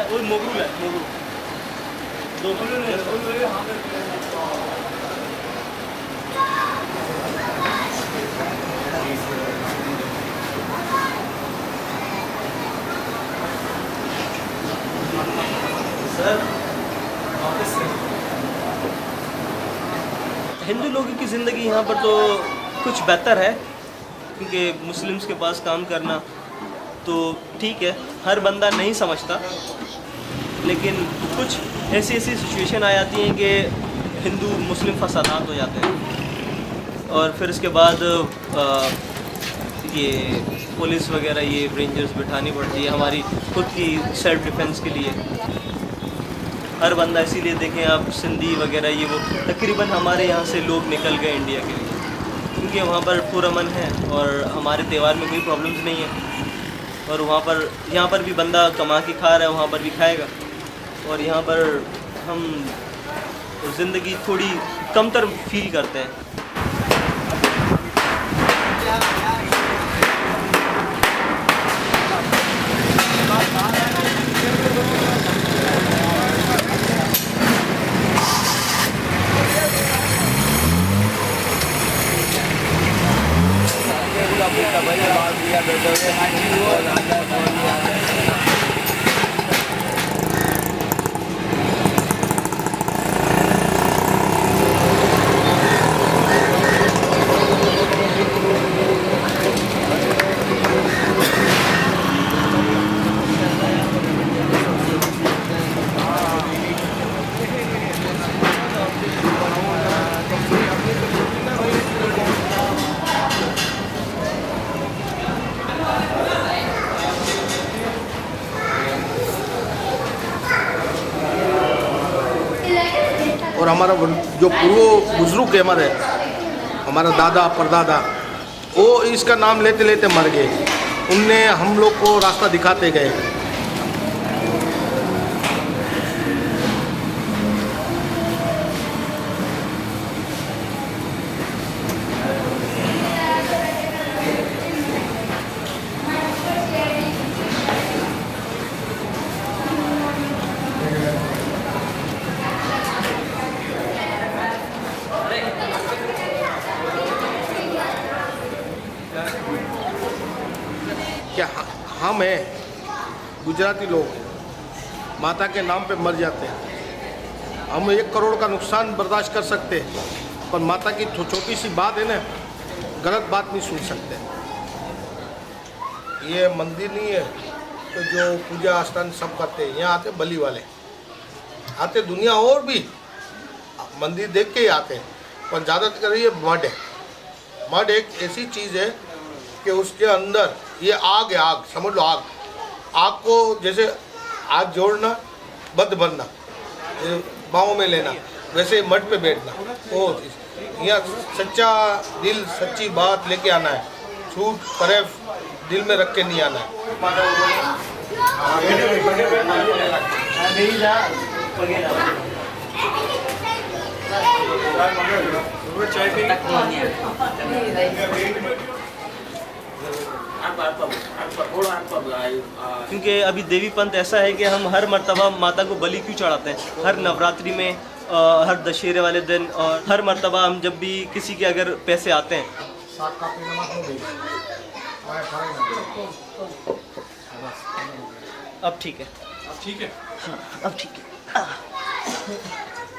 वो मोगरू है, मोगरू sir office से। हिंदू लोगों की ज़िंदगी यहाँ पर तो कुछ बेहतर है, क्योंकि मुस्लिम्स के पास काम करना तो ठीक है, हर बंदा नहीं समझता, लेकिन कुछ ऐसी सिचुएशन आ जाती हैं कि हिंदू मुस्लिम फसादात हो जाते हैं, और फिर इसके बाद ये पुलिस वगैरह ये रेंजर्स बिठानी पड़ती है हमारी खुद की सेल्फ डिफेंस के लिए। हर बंदा, इसीलिए देखें आप सिंधी वगैरह ये वो तकरीबन हमारे यहाँ से लोग निकल गए इंडिया के लिए, क्योंकि वहाँ पर पूरा अमन है और हमारे त्यौहार में कोई प्रॉब्लम्स नहीं है। और वहाँ पर यहाँ पर भी बंदा कमा के खा रहा है, वहाँ पर भी खाएगा, और यहाँ पर हम ज़िंदगी थोड़ी कमतर फील करते हैं। और हमारा जो पूर्व बुजुर्ग है हमारा दादा परदादा, वो इसका नाम लेते लेते मर गए। उनने हम लोग को रास्ता दिखाते गए। क्या हम हैं गुजराती लोग माता के नाम पे मर जाते हैं। हम 1 करोड़ का नुकसान बर्दाश्त कर सकते हैं, पर माता की छोटी सी बात है ना, गलत बात नहीं सुन सकते। ये मंदिर नहीं है तो जो पूजा स्थान सब करते हैं, यहाँ आते बलि वाले आते, दुनिया और भी मंदिर देख के ही आते हैं, पर ज़्यादातर ये मड है। मड एक ऐसी चीज़ है कि उसके अंदर ये आग है, आग समझ लो, आग को जैसे आग जोड़ना, बंद बनना, बाहों में लेना, वैसे मठ पे बैठना, वो यहाँ सच्चा दिल सच्ची बात लेके आना है, झूठ फरेब दिल में रख के नहीं आना है। क्योंकि अभी देवी पंथ ऐसा है कि हम हर मर्तबा माता को बलि क्यों चढ़ाते हैं, हर नवरात्रि में, हर दशहरे वाले दिन, और हर मर्तबा हम जब भी किसी के अगर पैसे आते हैं। अब ठीक है, हाँ अब ठीक है।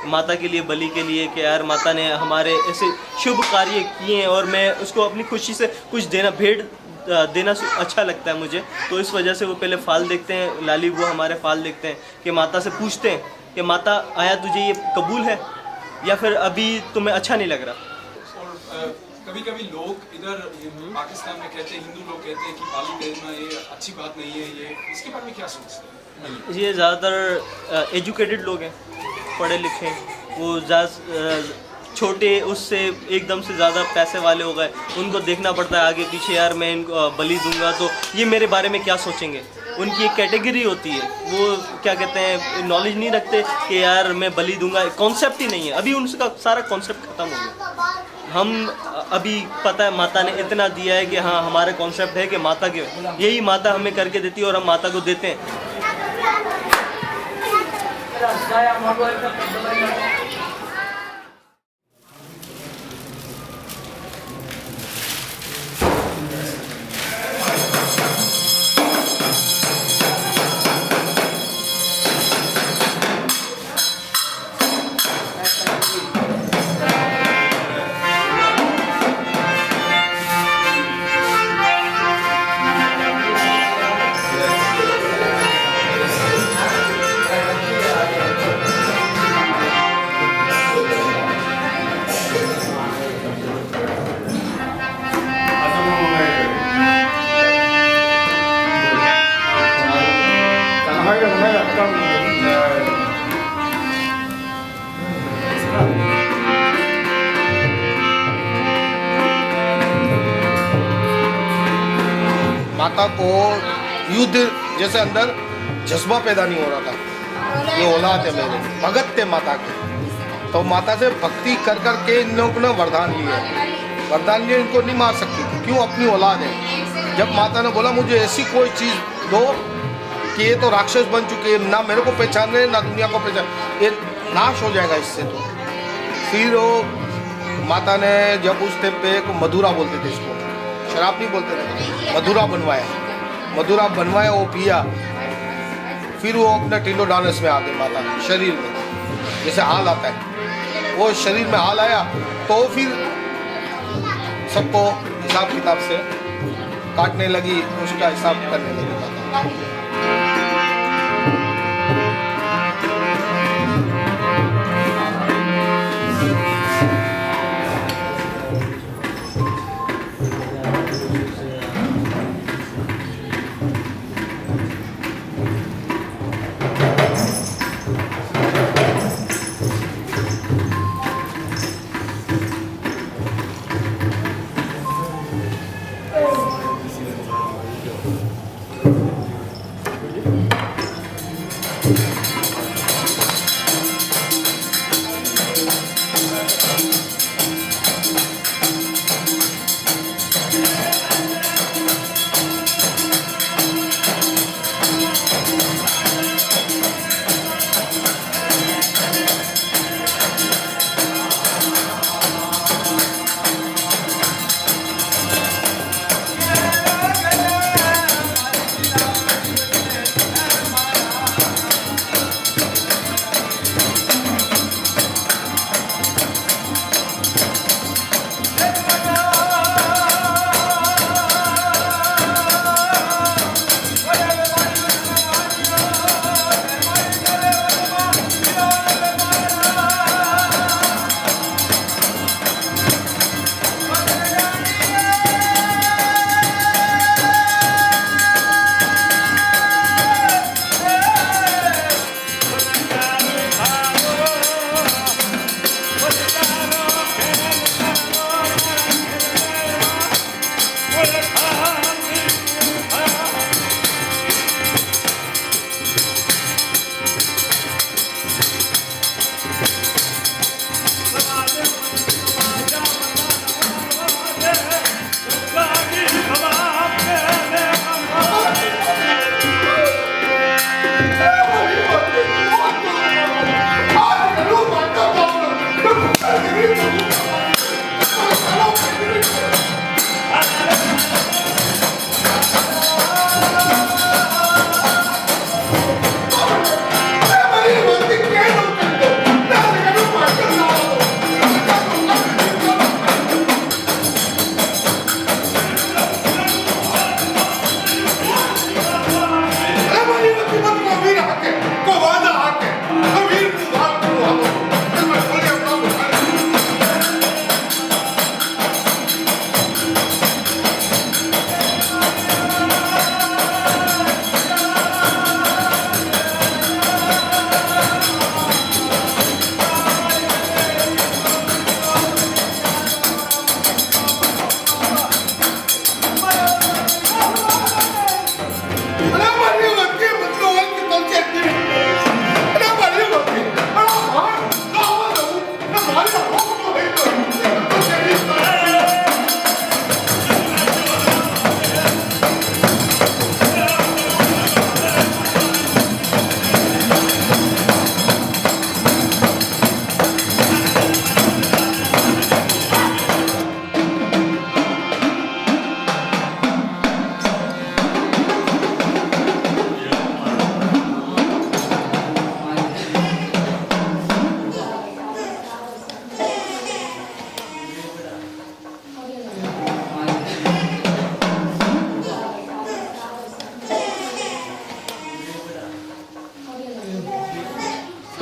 माता के लिए, बलि के लिए, कि यार माता ने हमारे ऐसे शुभ कार्य किए हैं और मैं उसको अपनी खुशी से कुछ देना, भेंट देना अच्छा लगता है मुझे। तो इस वजह से वो पहले फाल देखते हैं, लाली वो हमारे फाल देखते हैं, कि माता से पूछते हैं कि माता आया तुझे ये कबूल है या फिर अभी तुम्हें अच्छा नहीं लग रहा। कभी कभी लोग इधर पाकिस्तान में कहते हैं, हिंदू लोग कहते हैं कि बाली देना ये अच्छी बात नहीं है, ये इसके बारे में क्या सोचते हैं? ये ज़्यादातर एजुकेटेड लोग हैं, पढ़े लिखे, वो ज़्यादा छोटे उससे एकदम से ज़्यादा पैसे वाले हो गए, उनको देखना पड़ता है आगे पीछे, यार मैं इनको बलि दूंगा तो ये मेरे बारे में क्या सोचेंगे। उनकी एक कैटेगरी होती है, वो क्या कहते हैं, नॉलेज नहीं रखते कि यार मैं बलि दूंगा, कॉन्सेप्ट ही नहीं है। अभी उनका सारा कॉन्सेप्ट ख़त्म हो गया। हम अभी पता है माता ने इतना दिया है कि हाँ हमारा कॉन्सेप्ट है कि माता के, यही माता हमें करके देती है और हम माता को देते हैं। माता को युद्ध जैसे अंदर जज्बा पैदा नहीं हो रहा था। ये औलाद है मेरे, भगत थे माता के, तो माता से भक्ति कर कर के इन लोगों ने वरदान लिए। वरदान लिए इनको नहीं मार सकती थी, क्यों? अपनी औलाद है। जब माता ने बोला मुझे ऐसी कोई चीज़ दो कि ये तो राक्षस बन चुके हैं, ना मेरे को पहचान रहे ना दुनिया को पहचान, ये नाश हो जाएगा इससे। तो फिर वो माता ने जब उस टाइम पे मधुरा बोलते थे, इसको शराब नहीं बोलते थे, मधुरा बनवाया। मधुरा बनवाया, वो पिया। फिर वो अपने टिंडो डांस में आ गई माता, शरीर में जैसे हाल आता है, वो शरीर में हाल आया तो फिर सबको हिसाब किताब से काटने लगी, उसका हिसाब करने लगी माता।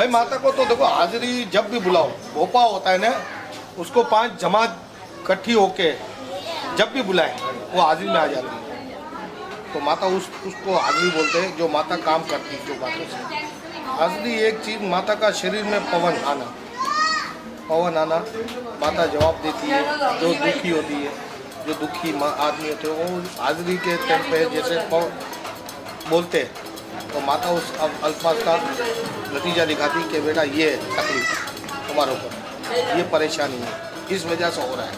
भाई माता को तो देखो हाजिरी जब भी बुलाओ, भोपा होता है ना, उसको 5 जमात इकट्ठी होके जब भी बुलाए वो हाजिरी में आ जाती है। तो माता उसको हाजिरी बोलते हैं, जो माता काम करती है जो बातों से। हाजिरी एक चीज़, माता का शरीर में पवन आना, माता जवाब देती है। जो दुखी होती है, जो दुखी आदमी होते हैं, वो हाजिरी के टाइम पे जैसे बोलते हैं तो माता उस अल्फाज का नतीजा दिखाती कि बेटा ये तकलीफ तुम्हारे ऊपर, ये परेशानी है, इस वजह से हो रहा है।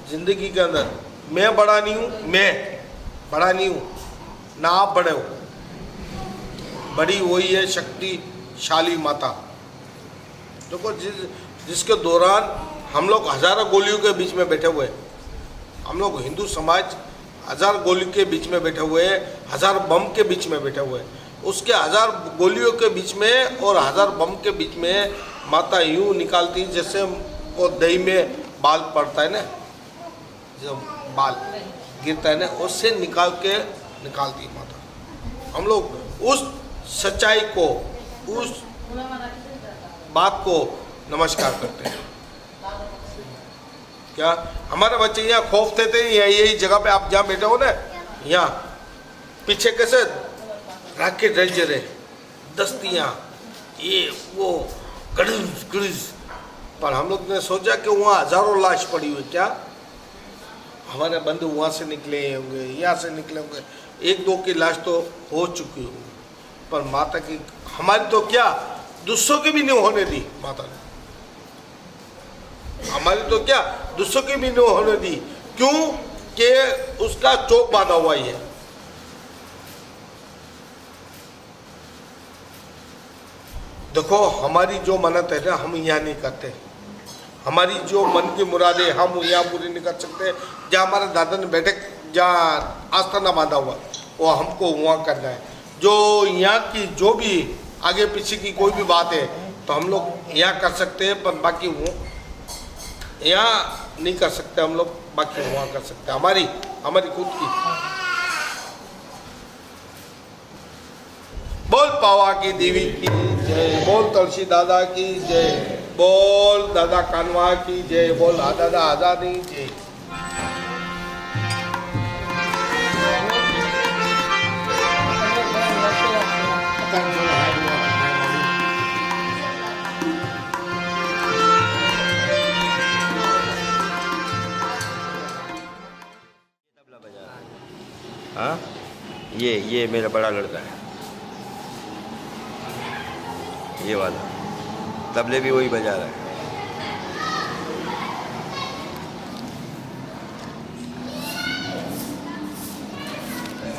जिंदगी के अंदर मैं बड़ा नहीं हूँ, ना आप बड़े हो, बड़ी वही है शक्तिशाली माता। देखो जिसके दौरान हम लोग हजारों गोलियों के बीच में बैठे हुए, हम लोग हिंदू समाज 1000 गोलियों के बीच में बैठे हुए, 1000 बम के बीच में बैठे हुए, उसके 1000 गोलियों के बीच में और 1000 बम के बीच में माता यूं निकालती जैसे वो दही में बाल पड़ता है ना, जो बाल गिरता है ना, उससे निकालती है माता। हम लोग उस सच्चाई को, उस बात को नमस्कार करते हैं। क्या हमारे बच्चे यहाँ खौफ देते हैं, यही जगह पे आप जहाँ बैठे हो ना, यहाँ पीछे कैसे राकेट रह रहे, दस्तियाँ, ये वो गड़िज, पर हम लोग ने सोचा कि वहाँ हजारों लाश पड़ी हुई, क्या हमारे बंधु वहाँ से निकले होंगे, यहाँ से निकले होंगे, 1-2 की लाश तो हो चुकी होंगी, पर माता की हमारी तो क्या दूसरों की भी नहीं होने दी माता ने, हमारी तो क्या दूसरों की भी नहीं होने दी। क्यों? कि उसका चौक बांधा हुआ ही है। देखो हमारी जो मन्नत है ना, हम यहाँ नहीं करते, हमारी जो मन की मुरादें हम यहाँ पूरी नहीं कर सकते। जहाँ हमारे दादा ने बैठे, जहाँ आस्थाना बांधा हुआ, वो हमको वहाँ करना है। जो यहाँ की जो भी आगे पीछे की कोई भी बात है तो हम लोग यहाँ कर सकते हैं, पर बाकी वो यहाँ नहीं कर सकते हम लोग, बाकी वहाँ कर सकते हैं, हमारी खुद की। बोल पावा की देवी की जय, बोल तुलसी दादा की जय, बोल दादा कानवा की जय, बोल दादा आजादी जय। हाँ, ये मेरा बड़ा लड़का है, ये वाला तबले भी वही बजा रहा है।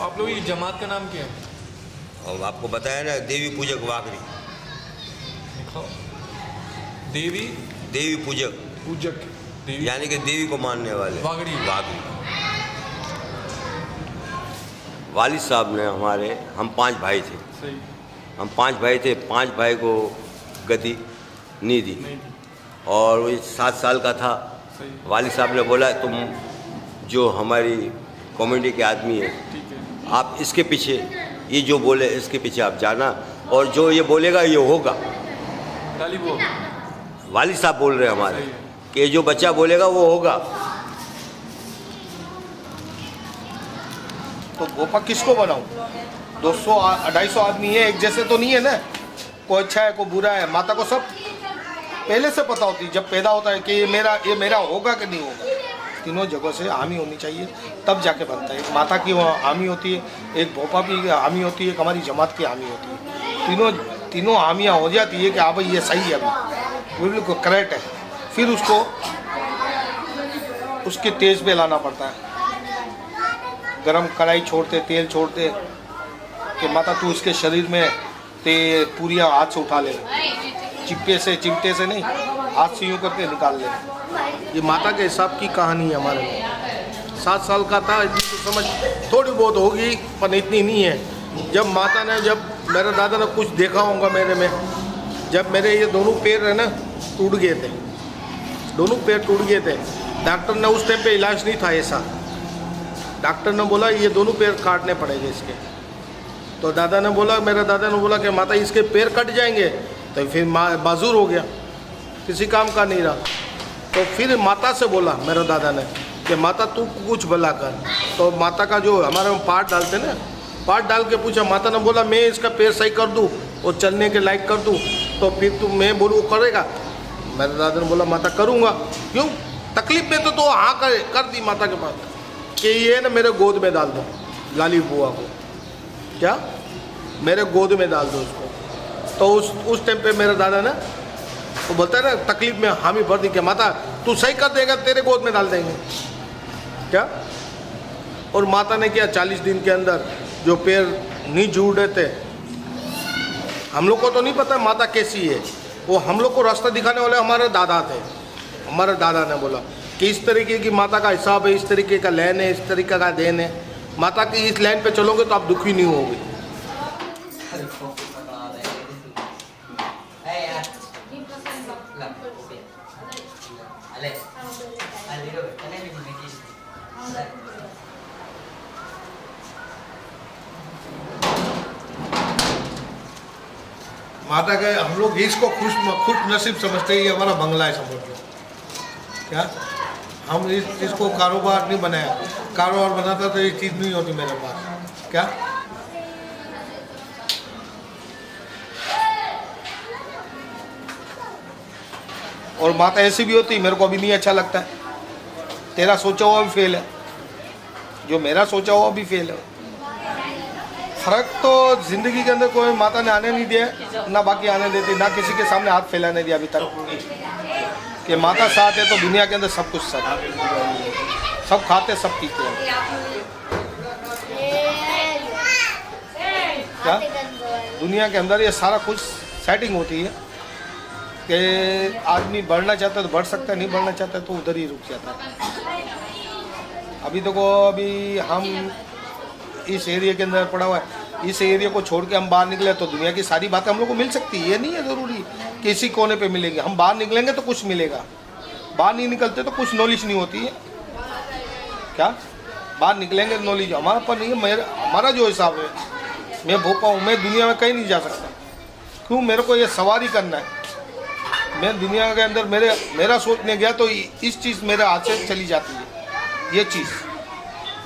आप लोग ये जमात का नाम क्या है? और आपको बताया ना, देवी पूजक वागरी। देवी पूजक देवी यानी कि देवी को मानने वाले वागड़ी। वालिद साहब ने हम 5 भाई थे, सही। हम 5 भाई थे, 5 भाई को गति नहीं दी, और वो 7 साल का था। सही। वालिद साहब ने बोला तुम जो हमारी कम्युनिटी के आदमी है, ठीक है, आप इसके पीछे, ये जो बोले इसके पीछे आप जाना, और जो ये बोलेगा ये होगा। तालिब हो। वालिद साहब बोल रहे हैं हमारे सही है। कि जो बच्चा बोलेगा वो होगा। तो गोपा किसको बनाऊं? 200-250 आदमी है, एक जैसे तो नहीं है ना, कोई अच्छा है कोई बुरा है। माता को सब पहले से पता होती, जब पैदा होता है कि ये मेरा होगा कि नहीं होगा। तीनों जगह से हामी होनी चाहिए, तब जाके बनता है। माता की हामी होती है, एक भोपा की हामी होती है, एक हमारी जमात की हामी होती है। तीनों हामियाँ हो जाती है कि हाँ भाई ये सही है, अभी बिल्कुल करेक्ट है। फिर उसको उसके तेज पे लाना पड़ता है। गरम कढ़ाई छोड़ते, तेल छोड़ते कि माता तू इसके शरीर में ते पूरियाँ हाथ से उठा ले, चिमटे से नहीं, हाथ से यूँ करके निकाल ले। ये माता के हिसाब की कहानी है हमारे में। 7 साल का था, इतनी तो समझ थोड़ी बहुत होगी पर इतनी नहीं है। जब माता ने, जब मेरे दादा ने कुछ देखा होगा मेरे में, जब मेरे ये दोनों पैर है ना टूट गए थे, दोनों पैर टूट गए थे। डॉक्टर ने उस टाइम पे इलाज नहीं था ऐसा, डॉक्टर ने बोला ये दोनों पैर काटने पड़ेंगे इसके। तो दादा ने बोला, मेरे दादा ने बोला कि माता इसके पैर कट जाएंगे तो फिर बाजूर हो गया, किसी काम का नहीं रहा। तो फिर माता से बोला मेरे दादा ने कि माता तू कुछ भला कर। तो माता का जो हमारे में पार्ट डालते ना, पार्ट डाल के पूछा। माता ने बोला मैं इसका पैर सही कर दूँ और चलने के लायक कर दूँ तो फिर तू, मैं बोलूँ करेगा? मेरे दादा ने बोला माता करूँगा। क्यों? तकलीफ में तो हाँ कर दी माता के पास कि ये ना मेरे गोद में डाल दो लाली बुआ को, क्या मेरे गोद में डाल दो उसको। तो उस टाइम पे मेरे दादा ने, वो बोलता है ना तकलीफ में हामी भर दी कि माता तू सही कर देगा, तेरे गोद में डाल देंगे, क्या। और माता ने किया, 40 दिन के अंदर जो पैर नहीं जुड़ रहे थे, हम लोग को तो नहीं पता माता कैसी है, वो हम लोग को रास्ता दिखाने वाले हमारे दादा थे। हमारे दादा ने बोला कि इस तरीके की माता का हिसाब है, इस तरीके का लैन है, इस तरीके का देन है, माता की इस लाइन पे चलोगे तो आप दुखी नहीं होगे। माता के हम लोग इसको खुश नसीब समझते हैं, ये हमारा बंगला है समझ लो, क्या। हम इसको कारोबार नहीं बनाया, कारोबार बनाता तो ये चीज़ नहीं होती मेरे पास, क्या। और माता ऐसी भी होती, मेरे को अभी नहीं अच्छा लगता है, तेरा सोचा हुआ भी फेल है, जो मेरा सोचा हुआ भी फेल है। फ़र्क तो ज़िंदगी के अंदर कोई माता ने आने नहीं दिया, ना बाकी आने देती, ना किसी के सामने हाथ फैलाने दिया अभी तक कि माता साथ है तो दुनिया के अंदर सब कुछ सब सब खाते सब पीते हैं, क्या। दुनिया के अंदर ये सारा कुछ सेटिंग होती है कि आदमी बढ़ना चाहता है तो बढ़ सकता है, नहीं बढ़ना चाहता है तो उधर ही रुक जाता है। अभी देखो, अभी हम इस एरिया के अंदर पड़ा हुआ है, इस एरिया को छोड़ के हम बाहर निकले तो दुनिया की सारी बातें हम लोग को मिल सकती है। ये नहीं है ज़रूरी कि इसी कोने पे मिलेंगे, हम बाहर निकलेंगे तो कुछ मिलेगा, बाहर नहीं निकलते तो कुछ नॉलेज नहीं होती है, क्या। बाहर निकलेंगे नॉलेज हमारा पर नहीं है। हमारा जो हिसाब है, मैं भोपा हूँ, मैं दुनिया में कहीं नहीं जा सकता, क्यों, मेरे को ये सवारी करना है। मैं दुनिया के अंदर मेरा सोचने गया तो इस चीज़ मेरे हाथ से चली जाती है, ये चीज़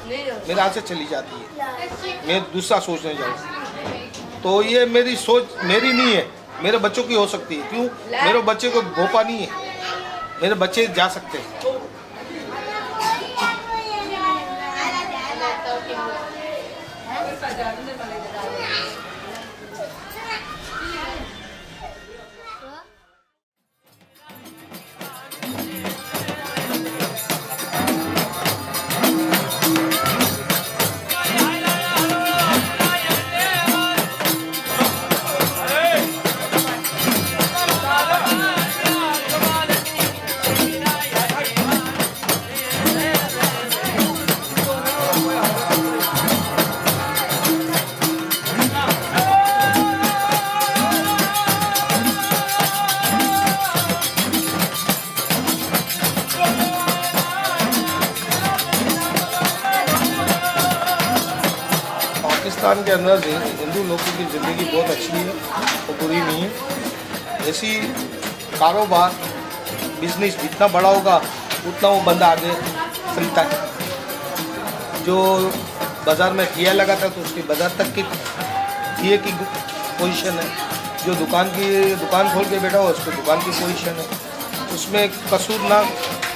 मेरे हाथ से चली जाती है, मैं दूसरा सोचने जाऊँ तो ये मेरी सोच मेरी नहीं है, मेरे बच्चों की हो सकती है। क्यों, मेरे बच्चे को भोपा नहीं है, मेरे बच्चे जा सकते हैं। पाकिस्तान के अंदर हिंदू लोगों की ज़िंदगी बहुत अच्छी है और बुरी नहीं है। ऐसी कारोबार बिजनेस जितना बड़ा होगा उतना वो बंदा आगे चलता है। जो बाज़ार में ठिया लगाता है तो उसकी बाज़ार तक की ठिए की पोजीशन है, जो दुकान खोल के बैठा हो उसको दुकान की पोजीशन है। उसमें कसूर ना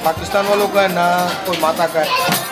पाकिस्तान वालों का है ना कोई माता का है।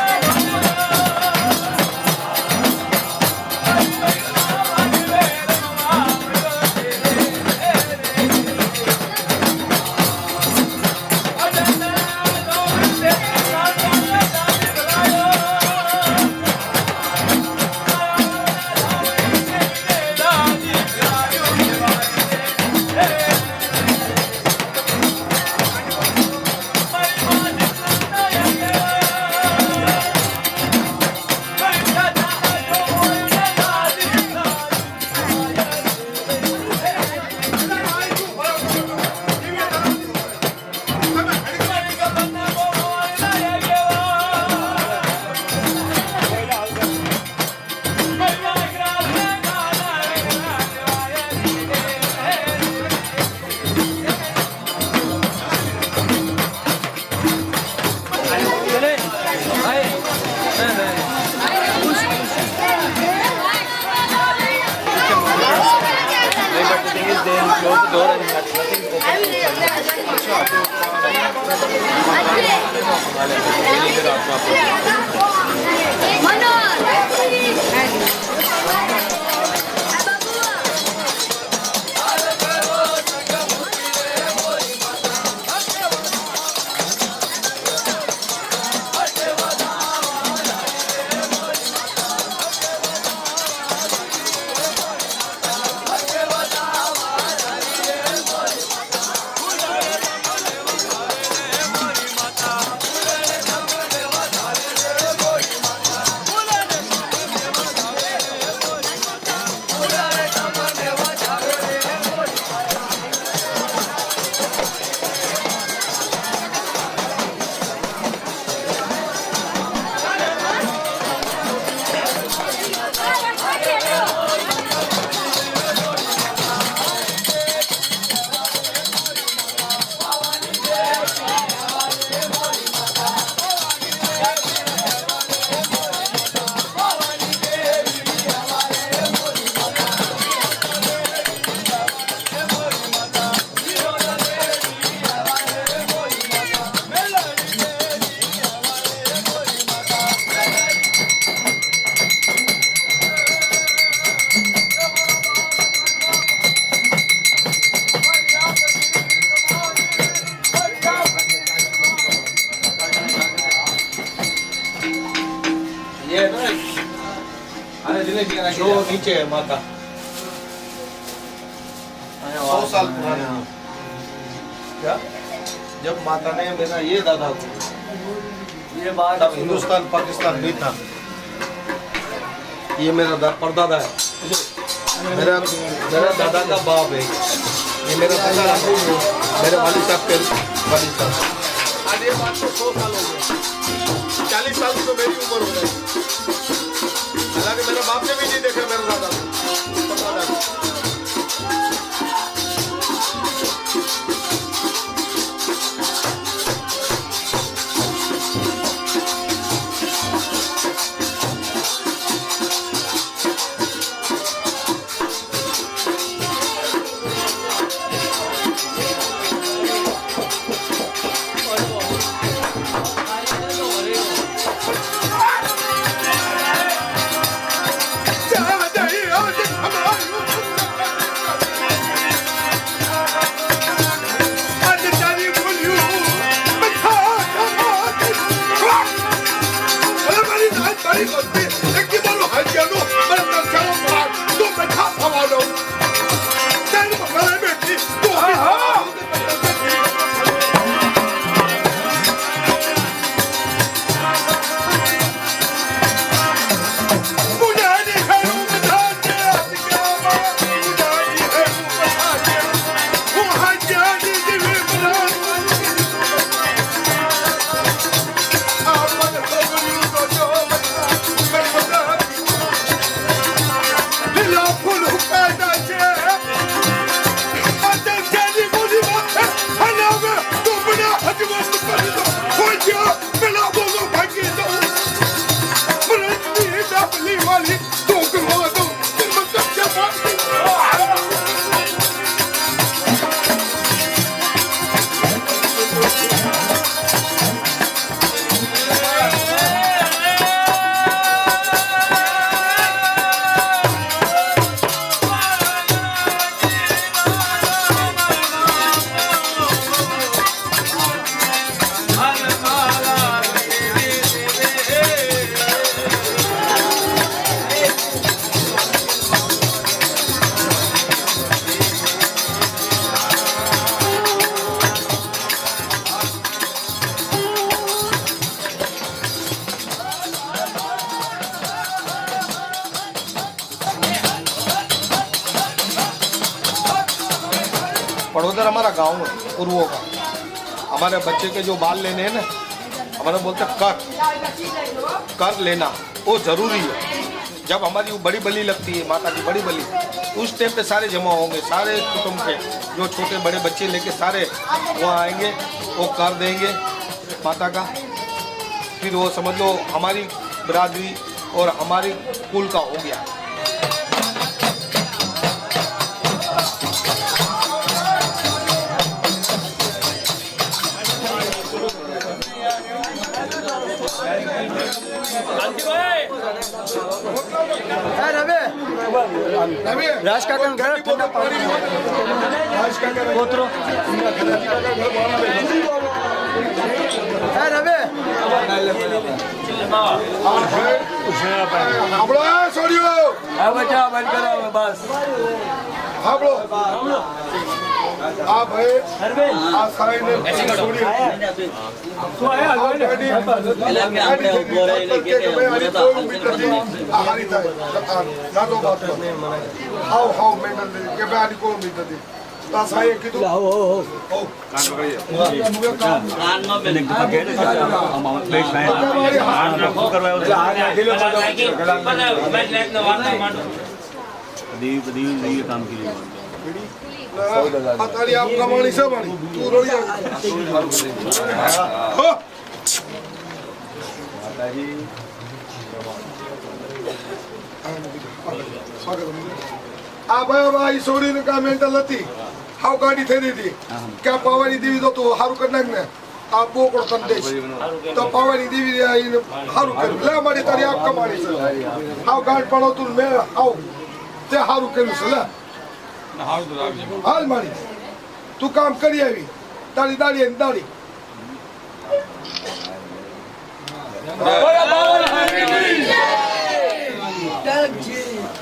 ये ना जो नीचे है माता 100 साल पुरानी है। क्या जब माता ने मेरा ये दादा को ये बात तब हिंदुस्तान पाकिस्तान नहीं था। ये मेरा परदादा है, मेरा दादा का बाप है। ये मेरा दादा मेरे वालिद साहब के वालिद साहब। आज ये बात को 100 साल हो गया, 40 साल की तो मेरी उम्र हो गई। हालांकि मेरे बाप ने भी नहीं देखा मेरे दादा को, परदादा को। पड़ोदर हमारा गांव है पूर्वों का। हमारे बच्चे के जो बाल लेने हैं ना, हमारे बोलते कर लेना वो ज़रूरी है। जब हमारी वो बड़ी बलि लगती है, माता की बड़ी बलि, उस टाइम पे सारे जमा होंगे, सारे कुटुंब के जो छोटे बड़े बच्चे लेके सारे वहाँ आएंगे, वो कर देंगे माता का। फिर वो समझ लो हमारी बिरादरी और हमारी कुल का हो गया। રાજ કાકા ઘરે ઠંડા પાણી કોતરો રવે આપણો છોડ્યો આ બચા બંધ કરો બસ આપણો આ ભાઈ આ સાઈડને છોડ્યો તારી આપ કમાણી છે મારી તું રોડી આ ભાઈ છોડીને કા મેન્ટલ હતી હાવ ગાડી થઈ હતી ક્યાં પાવાની દેવી તો તું સારું કરી નાખ ને આ બોકડો તને દઈશ તો પાવાની દેવી સારું કર્યું લે મારી તારી આપ કમાણી છે હાવ ગાડી પડો તું મેં આવ તે સારું કર્યું છે લે હાલ મારી તું કામ કરી આવી તારી દાડી એની દાડી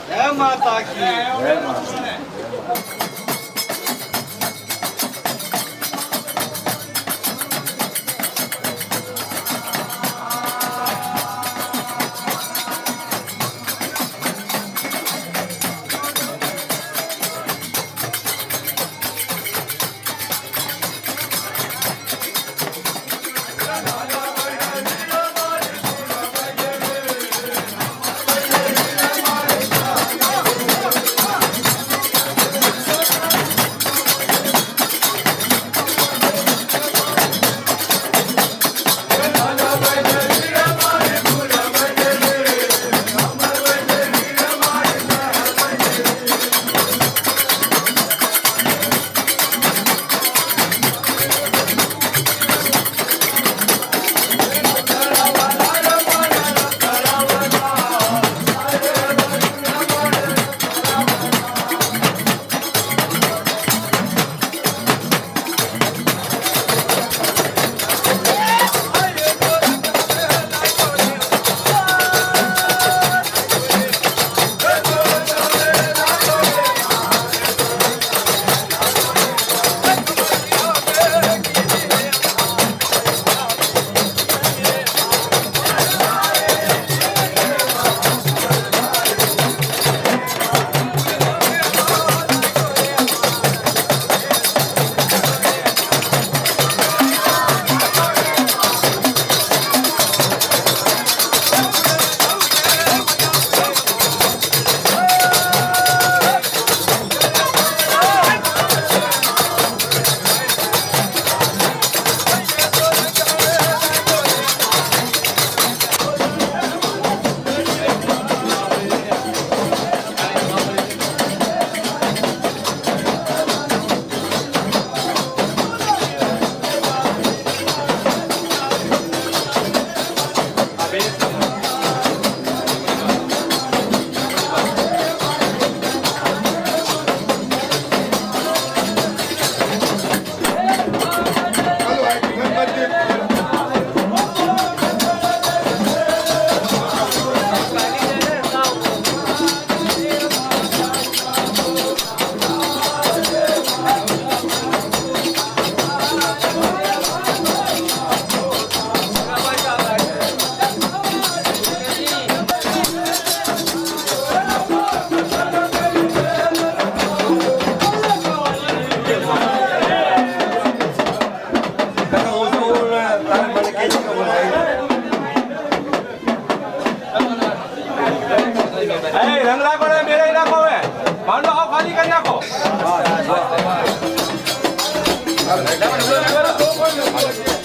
જય માતા કી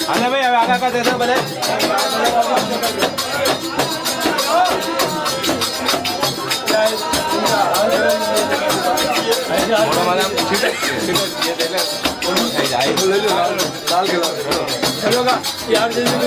આને ભાઈ હવે આગા દેશે બધા મોટા મારા चलो का यार जल्दी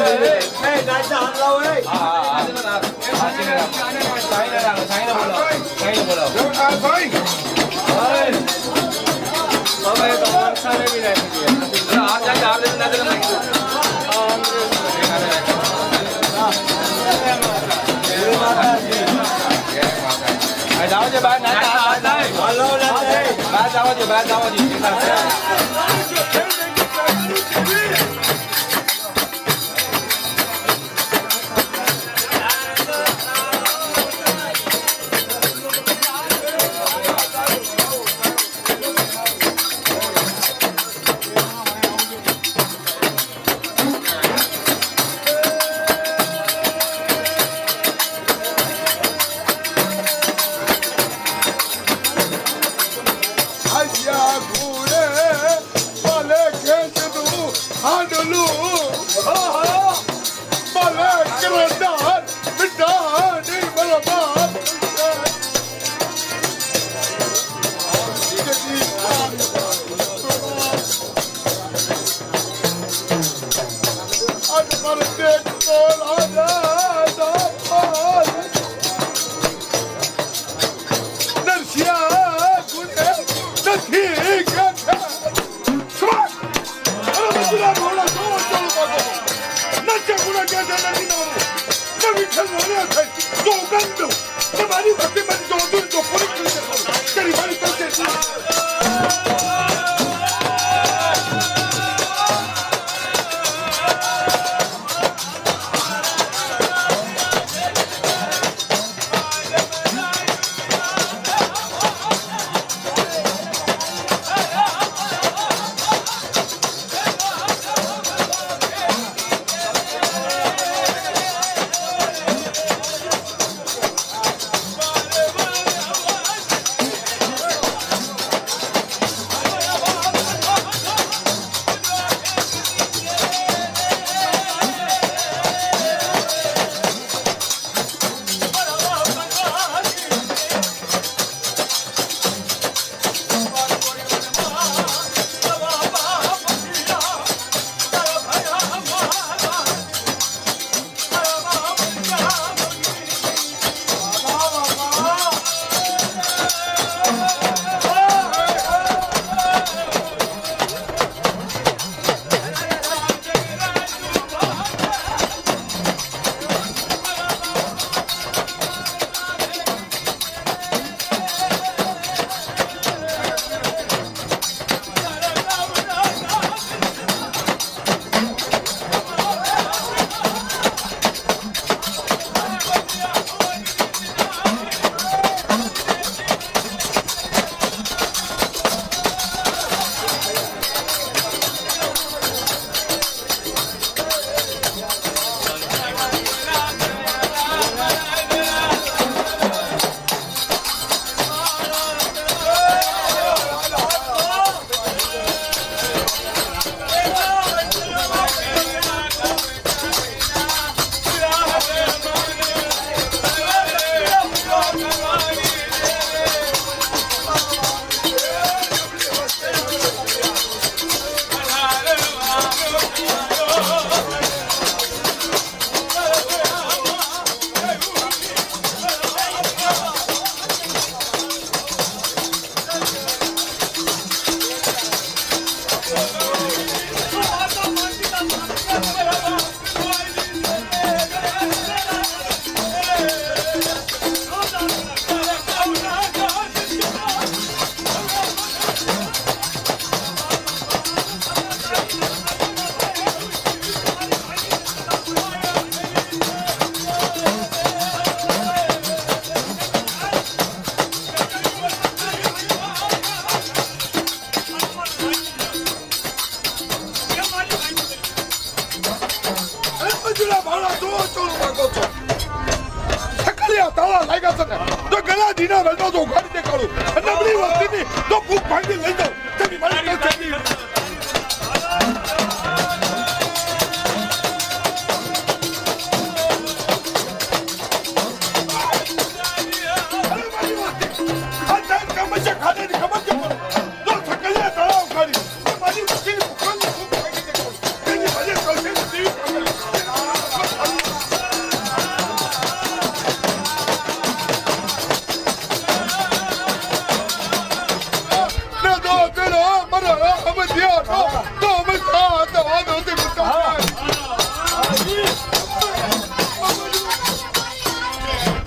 मैं दिया तो मैं दवा होते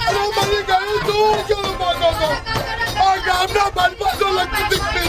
अरे मरी गई तू क्यों मांगा तो अपना बलबा तो लगती दिखती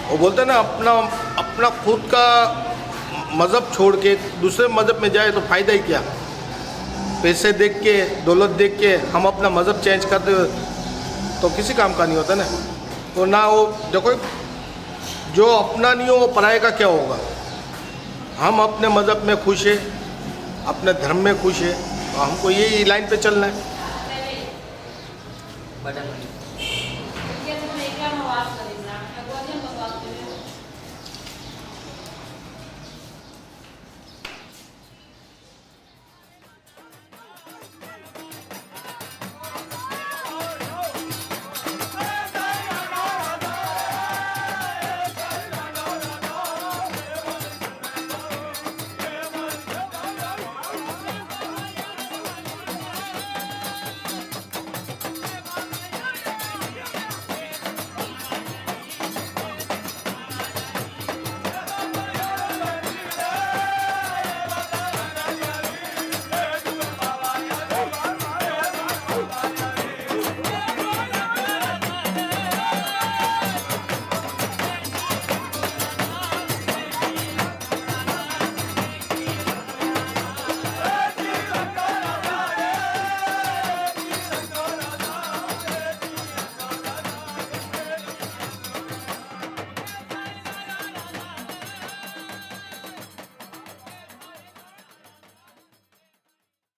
वो बोलते हैं ना अपना अपना खुद का मज़हब छोड़ के दूसरे मज़हब में जाए तो फ़ायदा ही क्या। पैसे देख के दौलत देख के हम अपना मज़हब चेंज कर दे तो किसी काम का नहीं होता ना। तो ना वो देखो जो अपना नहीं हो वो पराये का क्या होगा। हम अपने मज़हब में खुश है, अपने धर्म में खुश है, तो हमको यही लाइन पे चलना है।